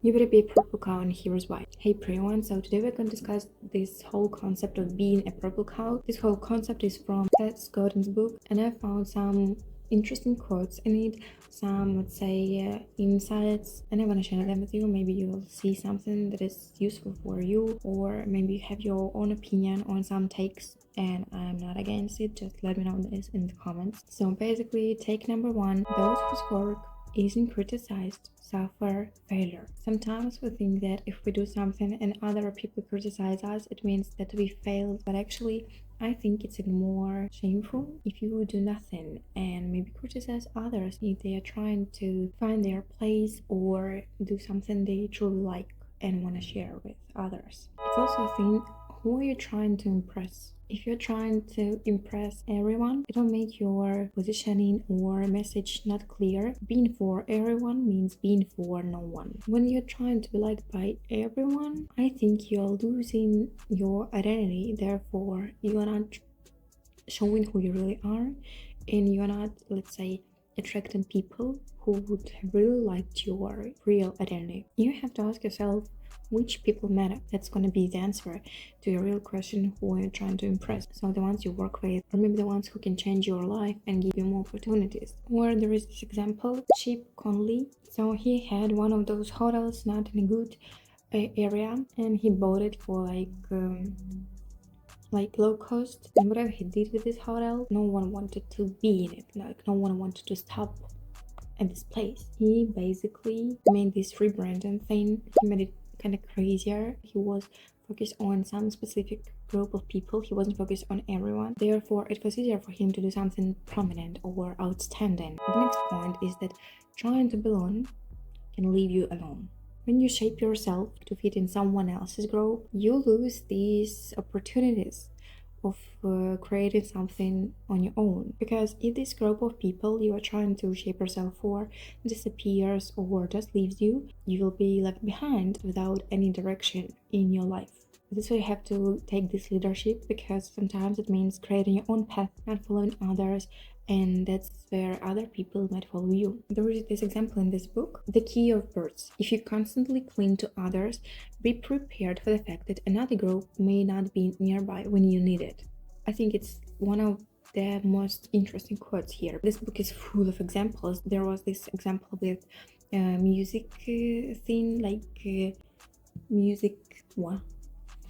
You better be a purple cow, and here's why. Hey everyone, so today we're going to discuss this whole concept of being a purple cow. This whole concept is from Seth Godin's book, and I found some interesting quotes in it, some, let's say, insights, and I want to share them with you. Maybe you'll see something that is useful for you, or maybe you have your own opinion on some takes, and I'm not against it. Just let me know this in the comments. So basically, take number one: those whose work isn't criticized suffer failure. Sometimes we think that if we do something and other people criticize us, it means that we failed, but actually I think it's even more shameful if you do nothing and maybe criticize others if they are trying to find their place or do something they truly like and want to share with others. It's also a thing, who are you trying to impress? If you're trying to impress everyone, it'll make your positioning or message not clear. Being for everyone means being for no one. When you're trying to be liked by everyone, I think you're losing your identity. Therefore, you are not showing who you really are, and you're not, let's say, attracting people who would have really liked your real identity. You have to ask yourself, which people matter? That's going to be the answer to your real question, who are you trying to impress? So the ones you work with, or maybe the ones who can change your life and give you more opportunities. Or there is this example, Chip Conley. So he had one of those hotels not in a good area, and he bought it for like low cost, and whatever he did with this hotel, no one wanted to be in it, like no one wanted to stop at this place. He basically made this rebranding thing. He made it kind of crazier. He was focused on some specific group of people. He wasn't focused on everyone. Therefore, it was easier for him to do something prominent or outstanding. The next point is that trying to belong can leave you alone. When you shape yourself to fit in someone else's group, you lose these opportunities of creating something on your own. Because if this group of people you are trying to shape yourself for disappears or just leaves you, you will be left behind without any direction in your life. That's why you have to take this leadership, because sometimes it means creating your own path, not following others, and that's where other people might follow you. There is this example in this book, The Key of Birds. If you constantly cling to others, be prepared for the fact that another group may not be nearby when you need it. I think it's one of the most interesting quotes here. This book is full of examples. There was this example with music thing, like music, what?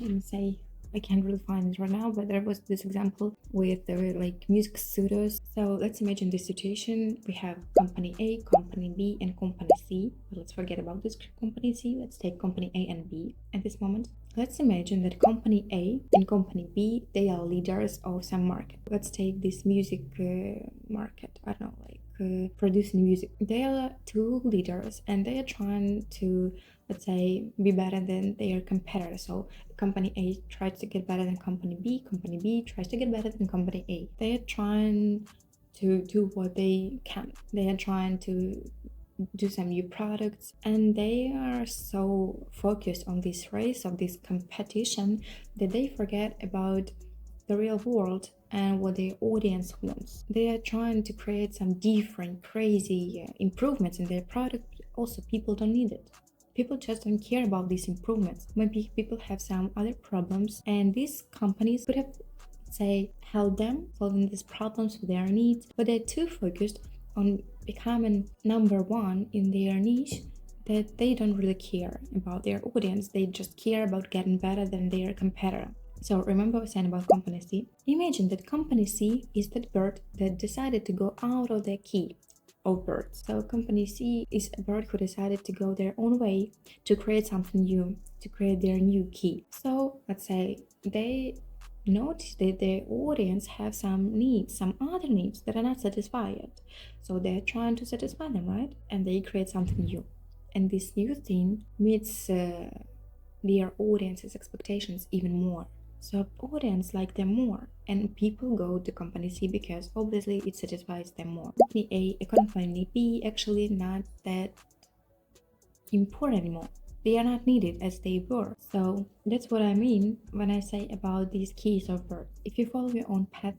Let me say, I can't really find it right now, but there was this example with like music studios. So let's imagine this situation. We have company A, company B, and company C. But let's forget about this company C. Let's take company A and B at this moment. Let's imagine that company A and company B, they are leaders of some market. Let's take this music market. I don't know, like producing music. They are two leaders, and they are trying to, let's say, be better than their competitors. So company A tries to get better than company B tries to get better than company A. They are trying to do what they can. They are trying to do some new products, and they are so focused on this race of this competition that they forget about the real world and what their audience wants. They are trying to create some different crazy improvements in their product. Also, people don't need it. People just don't care about these improvements. Maybe people have some other problems, and these companies could have, say, helped them solving these problems with their needs, but they're too focused on becoming number one in their niche that they don't really care about their audience. They just care about getting better than their competitor. So remember what I was saying about company C? Imagine that company C is that bird that decided to go out of their key of birds. So company C is a bird who decided to go their own way to create something new, to create their new key. So let's say they notice that their audience have some needs, some other needs that are not satisfied yet. So they're trying to satisfy them, right? And they create something new. And this new thing meets their audience's expectations even more. So audience like them more, and people go to company C because obviously it satisfies them more. Company A, company B actually not that important anymore. They are not needed as they were. So that's what I mean when I say about these keys of birth. If you follow your own path,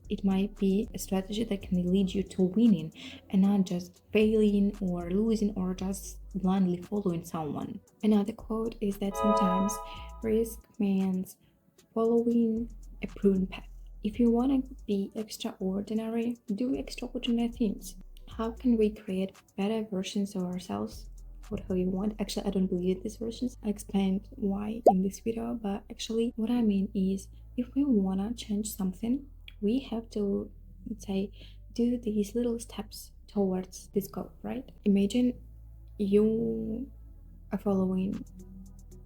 it might be a strategy that can lead you to winning and not just failing or losing or just blindly following someone. Another quote is that sometimes risk means following a proven path. If you want to be extraordinary, do extraordinary things. How can we create better versions of ourselves? Whatever you want. Actually, I don't believe these versions. I explained why in this video, but actually, what I mean is if we want to change something, we have to, let's say, do these little steps towards this goal, right? Imagine you are following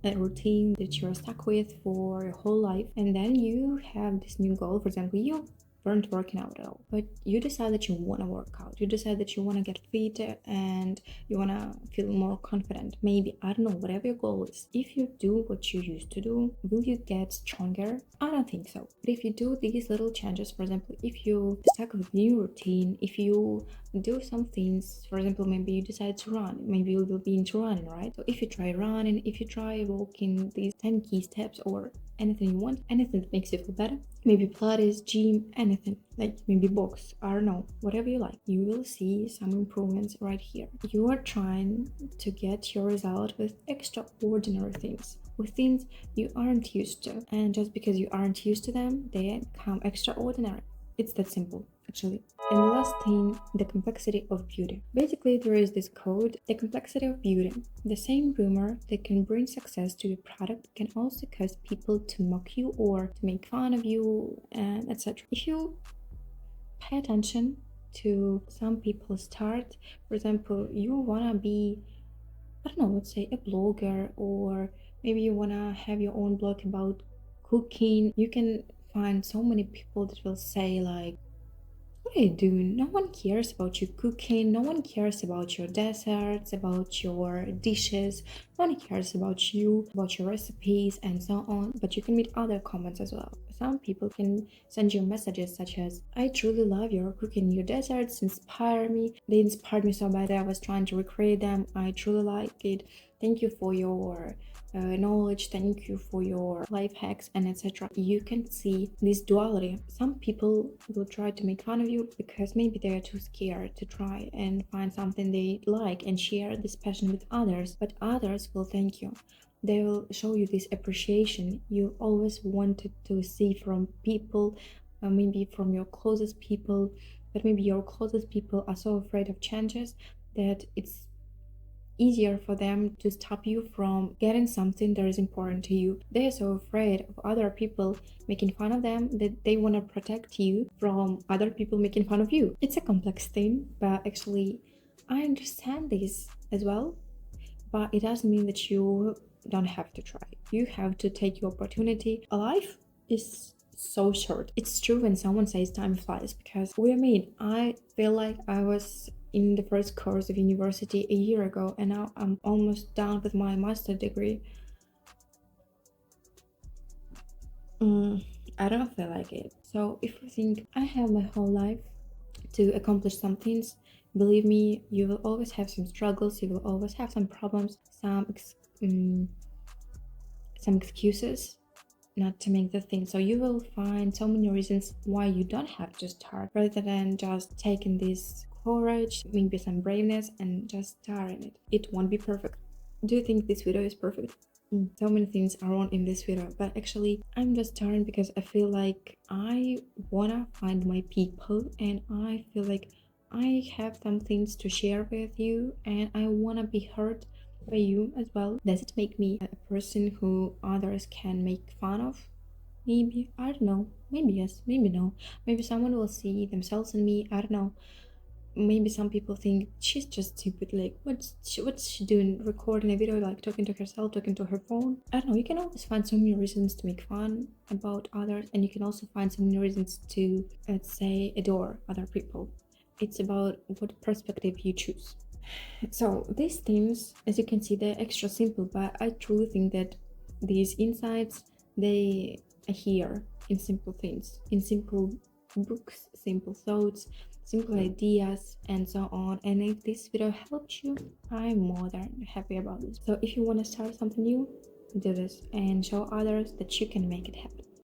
a routine that you're stuck with for your whole life, and then you have this new goal. For example, you weren't working out at all, but you decide that you want to work out, you decide that you want to get fit and you want to feel more confident. Maybe, I don't know, whatever your goal is. If you do what you used to do, will you get stronger? I don't think so. But if you do these little changes, for example, if you stuck with new routine, if you do some things, for example, maybe you decide to run, maybe you will be into running, right? So if you try running, if you try walking these 10 key steps or anything you want, anything that makes you feel better, maybe Pilates, gym, anything, like maybe box, I don't know, whatever you like, you will see some improvements right here. You are trying to get your result with extraordinary things, with things you aren't used to, and just because you aren't used to them, they become extraordinary. It's that simple, actually. And the last thing, the complexity of beauty. Basically, there is this code, the complexity of beauty. The same rumor that can bring success to your product can also cause people to mock you or to make fun of you, and etc. If you pay attention to some people's start, for example, you wanna be, I don't know, let's say a blogger, or maybe you wanna have your own blog about cooking, you can find so many people that will say like, what are you doing? No one cares about you cooking, no one cares about your desserts, about your dishes, no one cares about you, about your recipes, and so on. But you can meet other comments as well. Some people can send you messages such as, I truly love your cooking, your desserts inspire me. They inspired me so bad that I was trying to recreate them. I truly like it. Thank you for your knowledge, thank you for your life hacks, and etc. You can see this duality. Some people will try to make fun of you because maybe they are too scared to try and find something they like and share this passion with others, but others will thank you. They will show you this appreciation you always wanted to see from people, maybe from your closest people, but maybe your closest people are so afraid of changes that it's easier for them to stop you from getting something that is important to you. They are so afraid of other people making fun of them that they want to protect you from other people making fun of you. It's a complex thing, but actually I understand this as well, but it doesn't mean that you don't have to try. You have to take your opportunity. Life is so short. It's true when someone says time flies, because what I mean, I feel like I was in the first course of university a year ago, and now I'm almost done with my master degree. I don't feel like it. So if you think I have my whole life to accomplish some things, believe me, you will always have some struggles, you will always have some problems, some excuses not to make the thing. So you will find so many reasons why you don't have to start, rather than just taking this courage, maybe some braveness, and just starting it. It won't be perfect. Do you think this video is perfect? So many things are wrong in this video, but actually I'm just starting because I feel like I wanna find my people, and I feel like I have some things to share with you, and I wanna be heard by you as well. Does it make me a person who others can make fun of? Maybe, I don't know. Maybe yes, maybe no. Maybe someone will see themselves in me, I don't know. Maybe some people think she's just stupid, like what's she doing, recording a video, like talking to herself, talking to her phone. I don't know. You can always find so many reasons to make fun about others, and you can also find so many reasons to, let's say, adore other people. It's about what perspective you choose. So these themes, as you can see, they're extra simple, but I truly think that these insights, they are here in simple things, in simple books, simple thoughts, simple ideas, and so on. And if this video helped you, I'm more than happy about this. So if you want to start something new, do this and show others that you can make it happen.